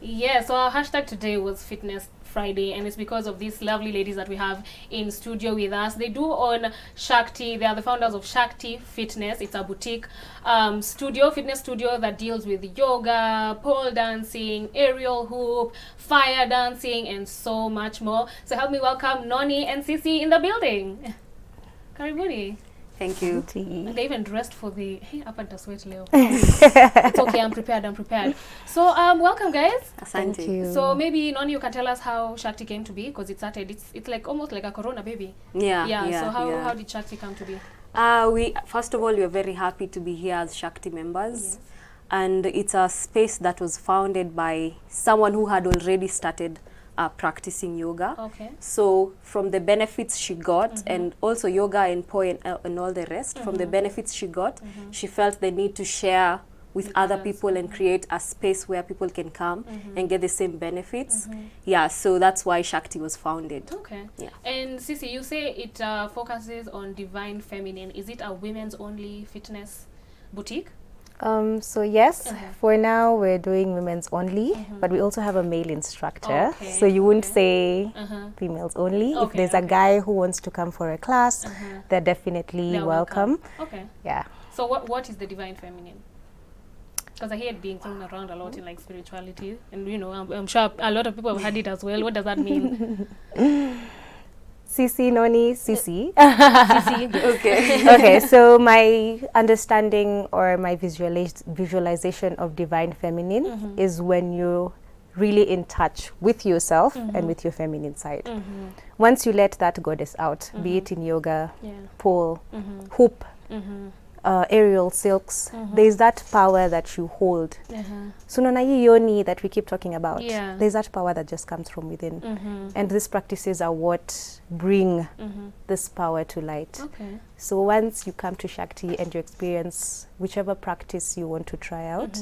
Yeah, so our hashtag today was Fitness Friday, and it's because of these lovely ladies that we have in studio with us. They do own Shakti. They are the founders of Shakti Fitness. It's a boutique fitness studio that deals with yoga, pole dancing, aerial hoop, fire dancing, and so much more. So help me welcome Noni and Sisi in the building. Karibuni. Thank you. And they even dressed for the hey up and sweat Leo. It's okay, I'm prepared. So welcome guys. Asante. Thank you. So maybe Noni, you can tell us how Shakti came to be, because it started. It's like almost like a corona baby. Yeah. So how did Shakti come to be? We first of all, we are very happy to be here as Shakti members. Yes. And it's a space that was founded by someone who had already started practicing yoga. Okay. So from the benefits she got, and also yoga and poe and all the rest, from the benefits she got, she felt the need to share with other people and create a space where people can come and get the same benefits. Yeah, so that's why Shakti was founded. Okay. Yeah. And Sisi, you say it focuses on divine feminine. Is it a women's only fitness boutique? So yes, for now we're doing women's only, but we also have a male instructor. Okay. So you wouldn't say females only. If there's a guy who wants to come for a class, they're definitely welcome. Okay. Yeah. So what is the divine feminine? Because I hear it being thrown around a lot in like spirituality, and you know, I'm sure a lot of people have heard it as well. What does that mean? Sisi, Noni, Sisi. Sisi. Okay. Okay, so my understanding or my visualization of divine feminine is when you're really in touch with yourself and with your feminine side. Once you let that goddess out, be it in yoga, pole, hoop, aerial silks, there's that power that you hold. Sunona yoni that we keep talking about. There's that power that just comes from within. And these practices are what bring this power to light. Okay. So once you come to Shakti and you experience whichever practice you want to try out,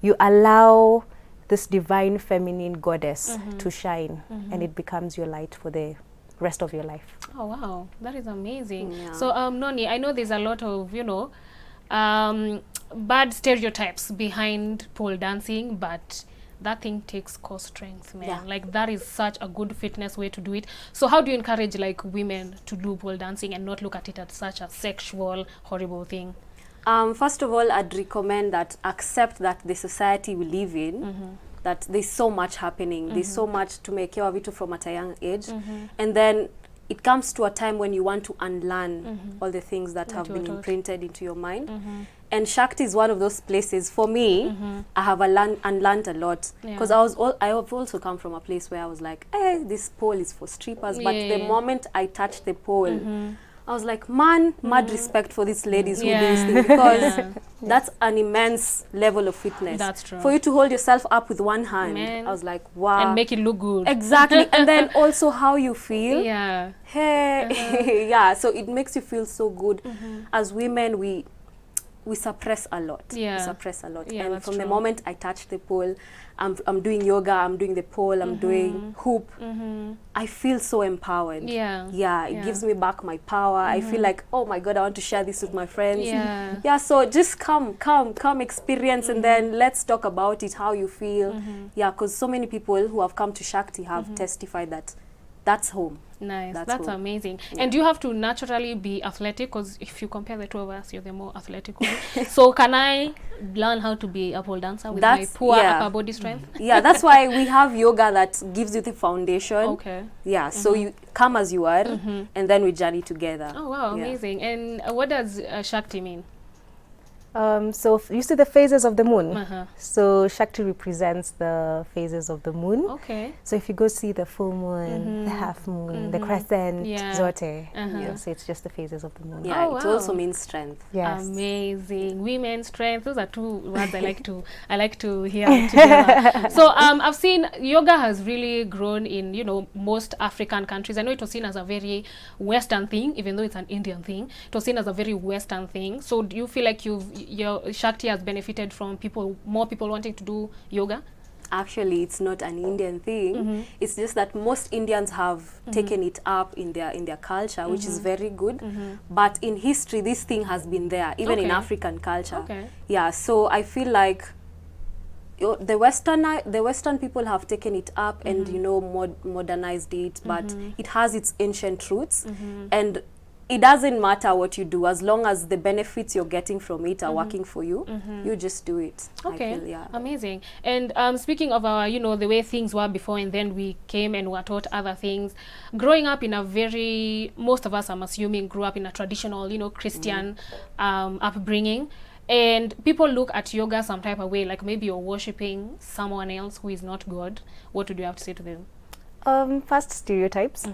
you allow this divine feminine goddess to shine, and it becomes your light for the rest of your life. Oh wow, that is amazing. Yeah. So Noni, I know there's a lot of, you know, bad stereotypes behind pole dancing, but that thing takes core strength, man. Like that is such a good fitness way to do it. So how do you encourage like women to do pole dancing and not look at it as such a sexual, horrible thing? First of all, I'd recommend that accept that the society we live in, that there's so much happening. There's so much to make your vitu from at a young age. And then it comes to a time when you want to unlearn all the things that have been imprinted into your mind. And Shakti is one of those places. For me, I have unlearned a lot. Because I have also come from a place where I was like, hey, this pole is for strippers. But the moment I touched the pole, I was like, man, mad respect for these ladies who do this thing, because that's an immense level of fitness. That's true. For you to hold yourself up with one hand, I was like, wow. And make it look good. Exactly. And then also how you feel. Yeah. Hey, yeah. So it makes you feel so good. As women, we suppress a lot. We suppress a lot. And from the moment I touch the pole, I'm doing yoga, I'm doing the pole, I'm doing hoop, I feel so empowered. It gives me back my power. I feel like, oh my God, I want to share this with my friends. So just come experience, and then let's talk about it, how you feel. Because so many people who have come to Shakti have testified that that's home. Nice. That's amazing. And do you have to naturally be athletic? Because if you compare the two of us, you're the more athletic one. So can I learn how to be a pole dancer with my poor upper body strength? That's why we have yoga that gives you the foundation. Okay. So you come as you are, and then we journey together. Oh wow, amazing. And what does Shakti mean? So you see the phases of the moon. So Shakti represents the phases of the moon. Okay. So if you go see the full moon, the half moon, the crescent, zote, so it's just the phases of the moon. It also means strength. Yes. Amazing. Women's strength. Those are two words I like to hear together. So I've seen yoga has really grown in, you know, most African countries. I know it was seen as a very Western thing, even though it's an Indian thing. It was seen as a very Western thing. So do you feel like your Shakti has benefited from more people wanting to do yoga? Actually, it's not an Indian thing. It's just that most Indians have taken it up in their culture, which is very good. But in history, this thing has been there, even in African culture. So I feel like the Western people have taken it up and you know modernized it, but it has its ancient roots, and it doesn't matter what you do as long as the benefits you're getting from it are working for you. You just do it. Okay, I feel, yeah. amazing. And speaking of our, you know, the way things were before, and then we came and were taught other things. Growing up in a very, most of us, I'm assuming, grew up in a traditional, you know, Christian upbringing. And people look at yoga some type of way, like maybe you're worshipping someone else who is not God. What would you have to say to them? First, stereotypes.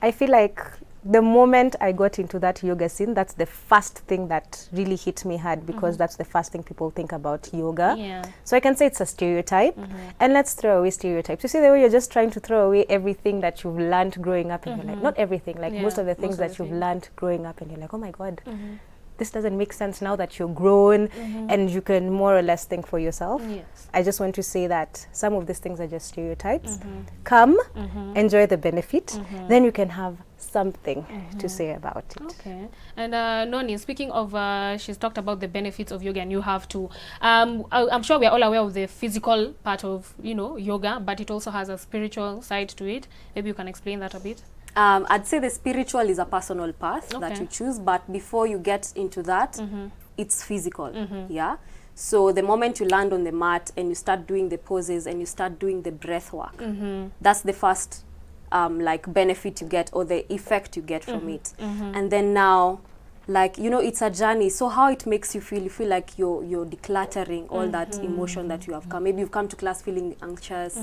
I feel like the moment I got into that yoga scene, that's the first thing that really hit me hard, because that's the first thing people think about yoga. Yeah. So I can say it's a stereotype. And let's throw away stereotypes. You see the way you're just trying to throw away everything that you've learned growing up in your life. Not everything, like most of the things that you've learned growing up, and you're like, oh my God, this doesn't make sense now that you're grown and you can more or less think for yourself. Yes. I just want to say that some of these things are just stereotypes. Come, enjoy the benefit, then you can have something to say about it. Okay. And Noni, speaking of, she's talked about the benefits of yoga, and you have to. I'm sure we are all aware of the physical part of, you know, yoga, but it also has a spiritual side to it. Maybe you can explain that a bit. I'd say the spiritual is a personal path that you choose, but before you get into that, it's physical. Yeah. So the moment you land on the mat and you start doing the poses and you start doing the breath work, that's the first like benefit you get, or the effect you get from it. And then now, like, you know, it's a journey. So how it makes you feel like you're decluttering all that emotion that you have come. Maybe you've come to class feeling anxious,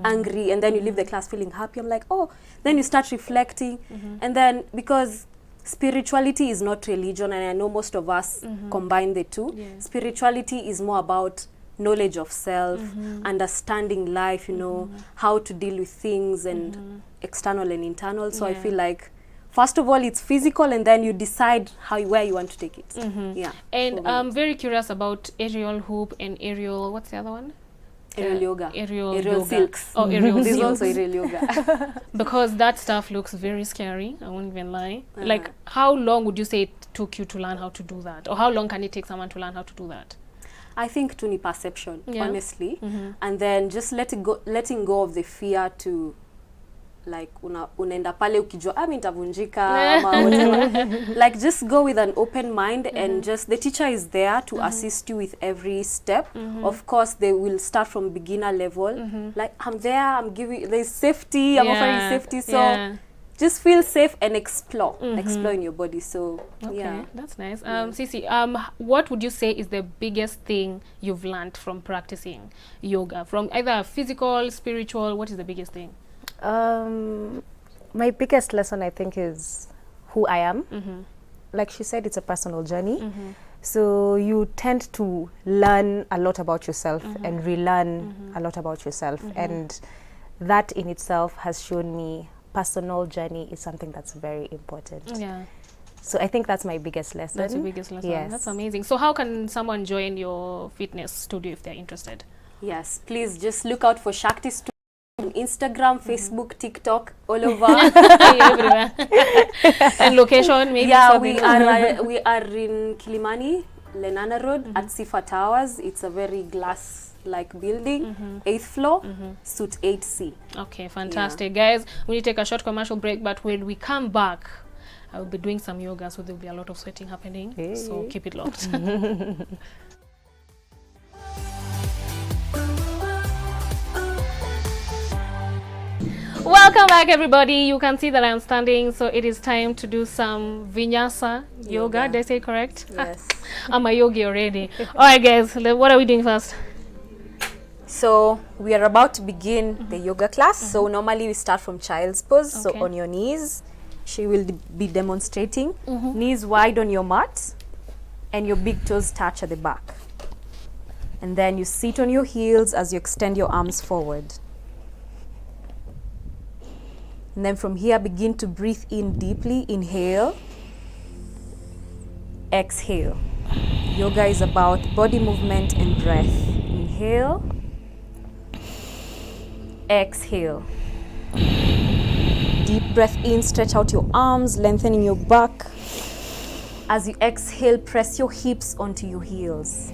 angry, and then you leave the class feeling happy. I'm like, oh, then you start reflecting. And then, because spirituality is not religion, and I know most of us combine the two. Spirituality is more about knowledge of self, understanding life, you know, how to deal with things, and external and internal. So I feel like, first of all, it's physical, and then you decide where you want to take it. Yeah. And I'm very curious about aerial hoop and aerial, what's the other one? Aerial yoga. Aerial yoga. Silks. Oh, aerial This is silks. also aerial yoga. Because that stuff looks very scary, I won't even lie. Like, how long would you say it took you to learn how to do that? Or how long can it take someone to learn how to do that? I think to ni perception, honestly. And then just letting go of the fear to, like, unaenda pale ukijua mimi nitavunjika ama whatever. Like, just go with an open mind, and just the teacher is there to assist you with every step. Of course, they will start from beginner level. Like, I'm there, I'm giving, there's safety, I'm offering safety, so just feel safe and explore in your body. So okay, that's nice. Sisi, what would you say is the biggest thing you've learned from practicing yoga, from either physical, spiritual? What is the biggest thing? My biggest lesson, I think, is who I am. Like she said, it's a personal journey. So you tend to learn a lot about yourself and relearn a lot about yourself. And that in itself has shown me personal journey is something that's very important. Yeah. So I think that's my biggest lesson. That's your biggest lesson. Yes. That's amazing. So how can someone join your fitness studio if they're interested? Yes, please just look out for Shakti Studio on Instagram, Facebook, TikTok, all over. Everywhere. And location, maybe? Yeah, we are in Kilimani, Lenana Road at Sifa Towers. It's a very glass-like building, 8th floor, suite 8C. Okay, fantastic. Guys, we need to take a short commercial break, but when we come back, I will be doing some yoga, so there'll be a lot of sweating happening. Hey. So keep it locked. Welcome back, everybody. You can see that I'm standing, so it is time to do some vinyasa yoga. Did I say it correct? Yes. I'm a yogi already. All right, guys, what are we doing first? So we are about to begin the yoga class. So normally we start from child's pose. So on your knees, she will be demonstrating. Knees wide on your mat, and your big toes touch at the back. And then you sit on your heels as you extend your arms forward. And then from here, begin to breathe in deeply. Inhale. Exhale. Yoga is about body movement and breath. Inhale. Exhale. Deep breath in, stretch out your arms, lengthening your back. As you exhale, press your hips onto your heels.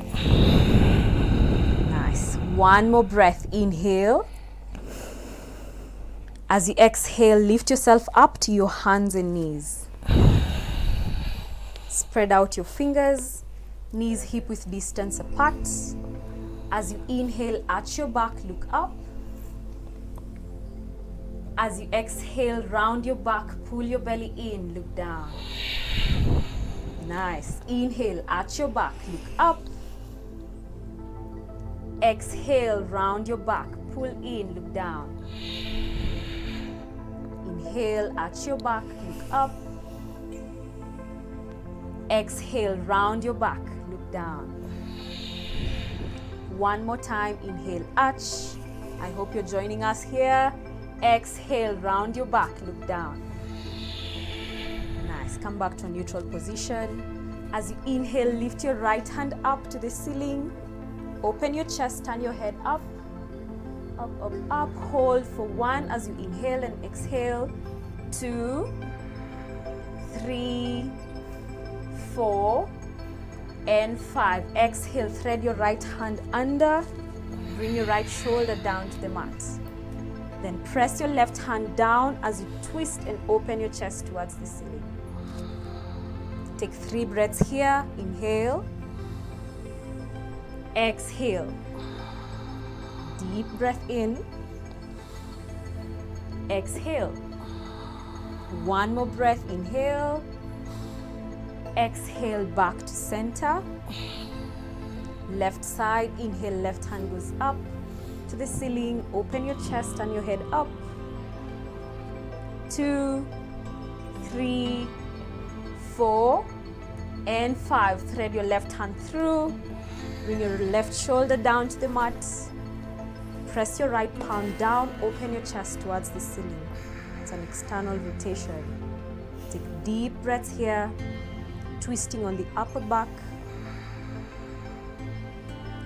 Nice. One more breath, inhale. As you exhale, lift yourself up to your hands and knees. Spread out your fingers, knees hip-width distance apart. As you inhale, arch your back, look up. As you exhale, round your back, pull your belly in, look down. Nice. Inhale, arch your back, look up. Exhale, round your back, pull in, look down. Inhale, arch your back, look up. Exhale, round your back, look down. One more time, inhale, arch. I hope you're joining us here. Exhale, round your back, look down. Nice. Come back to a neutral position. As you inhale, lift your right hand up to the ceiling. Open your chest, turn your head up. Up, up, up. Hold for 1 as you inhale and exhale. 2, 3, 4, and 5. Exhale, thread your right hand under. Bring your right shoulder down to the mat. Then press your left hand down as you twist and open your chest towards the ceiling. Take 3 breaths here. Inhale. Exhale. Deep breath in. Exhale. 1 more breath. Inhale. Exhale, back to center. Left side. Inhale, left hand goes up to the ceiling. Open your chest and your head up. 2, 3, 4, and 5. Thread your left hand through. Bring your left shoulder down to the mat. Press your right palm down. Open your chest towards the ceiling. It's an external rotation. Take deep breaths here. Twisting on the upper back.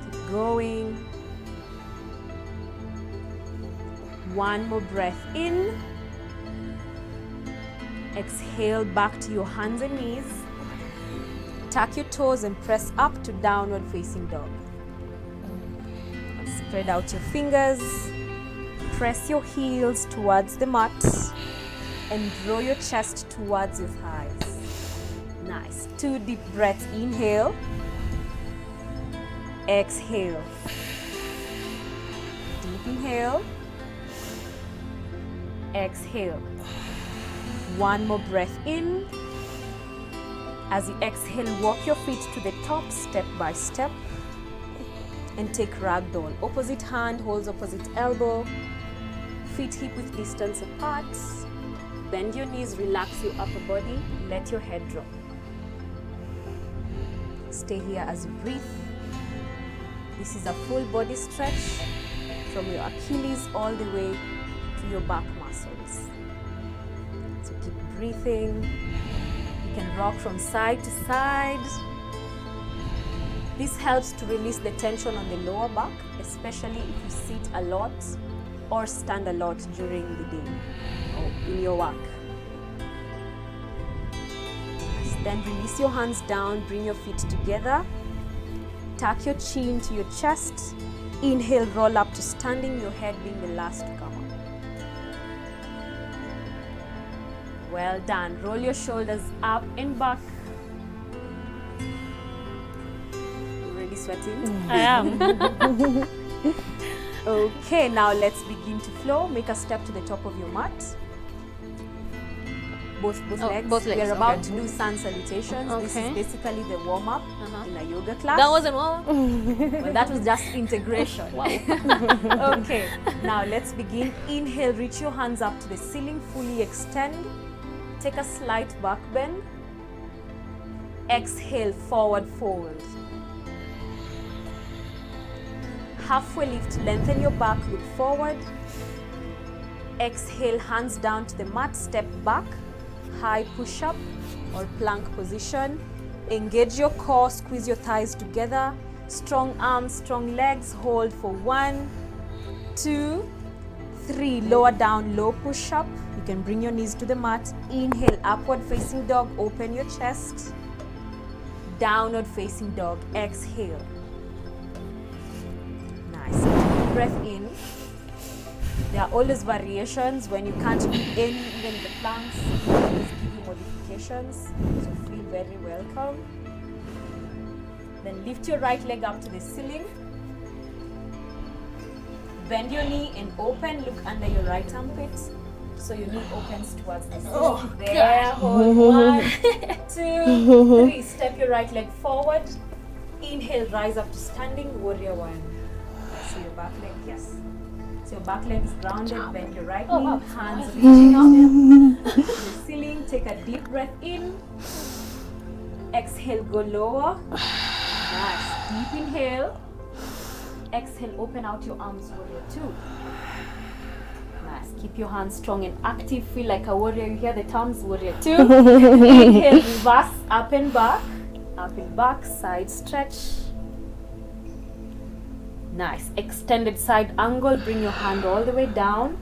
Keep going. 1 more breath in. Exhale, back to your hands and knees. Tuck your toes and press up to downward facing dog. Spread out your fingers. Press your heels towards the mat and draw your chest towards your thighs. Nice. 2 deep breaths. Inhale. Exhale. Deep inhale. Exhale. 1 more breath in. As you exhale, walk your feet to the top step by step and take ragdoll. Opposite hand holds opposite elbow. Feet hip width distance apart. Bend your knees, relax your upper body, let your head drop. Stay here as you breathe. This is a full body stretch from your Achilles all the way to your back muscles. So keep breathing. You can rock from side to side. This helps to release the tension on the lower back, especially if you sit a lot or stand a lot during the day or in your work. Then release your hands down, bring your feet together. Tuck your chin to your chest. Inhale, roll up to standing, your head being the last to come up. Well done. Roll your shoulders up and back. You already sweating? I am. Okay, now let's begin to flow. Make a step to the top of your mat. Both legs. both legs, We are about okay. to do sun salutations. This Okay. is basically the warm-up in a yoga class. That wasn't warm. Well, that was just integration. Wow. Okay, now let's begin. Inhale, reach your hands up to the ceiling, fully extend. Take a slight back bend. Exhale, forward fold. Halfway lift, lengthen your back, look forward. Exhale, hands down to the mat, step back. High push-up or plank position. Engage your core, squeeze your thighs together. Strong arms, strong legs. Hold for 1, 2, 3. Lower down, low push-up. You can bring your knees to the mat. Inhale, upward facing dog. Open your chest. Downward facing dog. Exhale. Nice. breath in. There are always variations. When you can't do any, even the planks, we always give you modifications. So feel very welcome. Then lift your right leg up to the ceiling. Bend your knee and open. Look under your right armpit. So your knee opens towards the ceiling. There. Hold 1, 2, 3. Step your right leg forward. Inhale, rise up to standing, warrior 1. So your back leg, yes. So your back leg is grounded. Bend your right knee. Hands reaching up to the ceiling. Take a deep breath in. Exhale, go lower. Nice. Deep inhale. Exhale, open out your arms, warrior 2. Nice. Keep your hands strong and active. Feel like a warrior. You hear the terms, warrior 2. Inhale, reverse, up and back. Up and back, side stretch. Nice. Extended side angle. Bring your hand all the way down.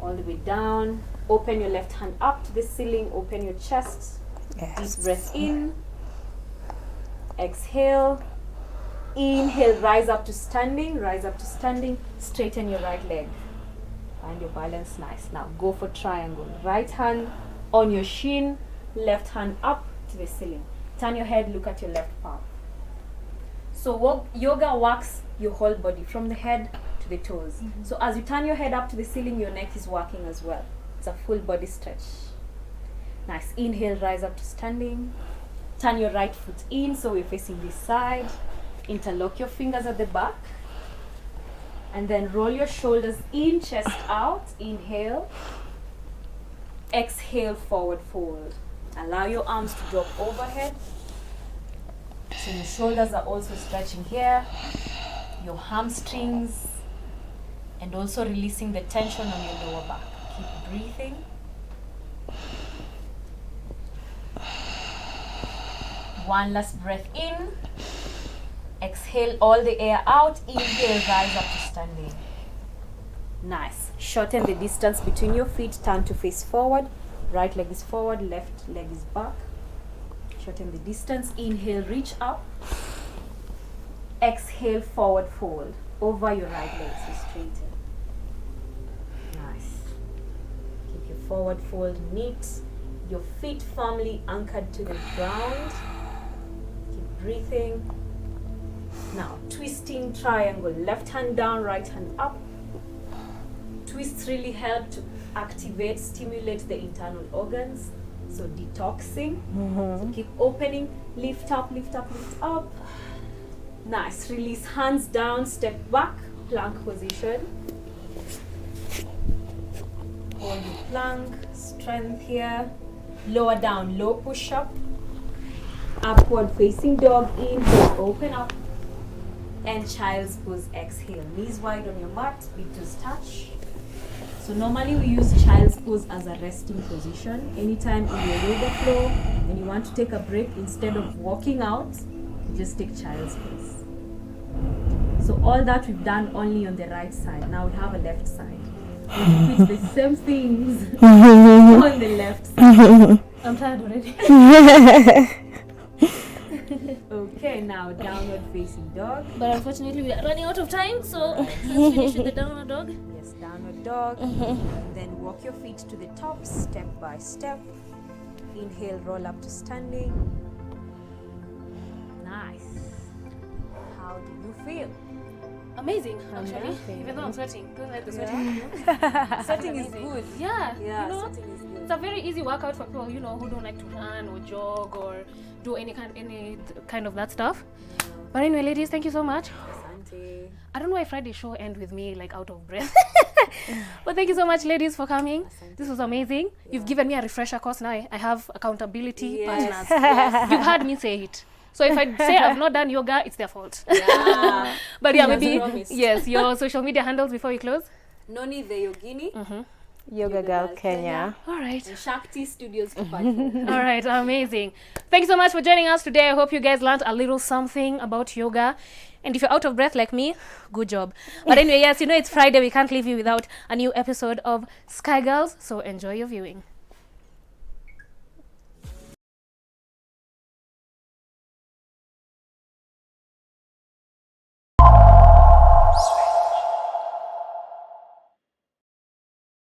All the way down. Open your left hand up to the ceiling. Open your chest. Yes. Deep breath in. Exhale. Inhale, rise up to standing. Rise up to standing. Straighten your right leg. Find your balance. Nice. Now go for triangle. Right hand on your shin. Left hand up to the ceiling. Turn your head. Look at your left palm. So yoga works your whole body from the head to the toes. So as you turn your head up to the ceiling, your neck is working as well. It's a full body stretch. Nice. Inhale, rise up to standing. Turn your right foot in, so we're facing this side. Interlock your fingers at the back. And then roll your shoulders in, chest out. Inhale. Exhale, forward fold. Allow your arms to drop overhead. So your shoulders are also stretching here. Your hamstrings. And also releasing the tension on your lower back. Keep breathing. One last breath in. Exhale all the air out. Inhale, rise up to standing. Nice. Shorten the distance between your feet. Turn to face forward. Right leg is forward, left leg is back. Shorten the distance. Inhale, reach up. Exhale, forward fold. Over your right leg, so straighten. Nice. Keep your forward fold neat. Your feet firmly anchored to the ground. Keep breathing. Now, twisting triangle. Left hand down, right hand up. Twists really help to activate, stimulate the internal organs. So detoxing. So keep opening. Lift up, lift up, lift up. Nice. Release hands down, step back. Plank position. Hold your plank. Strength here. Lower down, low push up. Upward facing dog. Inhale, open up. And child's pose, exhale. Knees wide on your mat, big toes touch. So normally we use child's pose as a resting position. Anytime in your yoga flow, when you want to take a break, instead of walking out, you just take child's pose. So all that we've done only on the right side. Now we have a left side. We repeat the same things on the left side. I'm tired already. Okay, now downward facing dog. But unfortunately, we are running out of time, so let's finish with the downward dog. Yes, downward dog. Then walk your feet to the top, step by step. Inhale, roll up to standing. Nice. How do you feel? Amazing, actually. Even though I'm sweating. Don't like the sweating. Sweating is good. Yeah, Yeah, you know, sweating is good. it's a very easy workout for people, who don't like to run or jog or do any kind of that stuff. Yeah. But anyway, ladies, thank you so much. Asante. I don't know why Friday show end with me like out of breath. But thank you so much, ladies, for coming. Asante. This was amazing. You've given me a refresher course now. I have accountability Yes. partners. Yes. You've heard me say it. So if I say I've not done yoga, it's their fault. Yeah. But yeah, As maybe promised. yes, your social media handles before we close. Noni the Yogini. Yoga Girl Kenya. All right. And Shakti Studios Kupatu. All right, amazing. Thank you so much for joining us today. I hope you guys learned a little something about yoga. And if you're out of breath like me, good job. But anyway, yes, it's Friday. We can't leave you without a new episode of Sky Girls. So enjoy your viewing.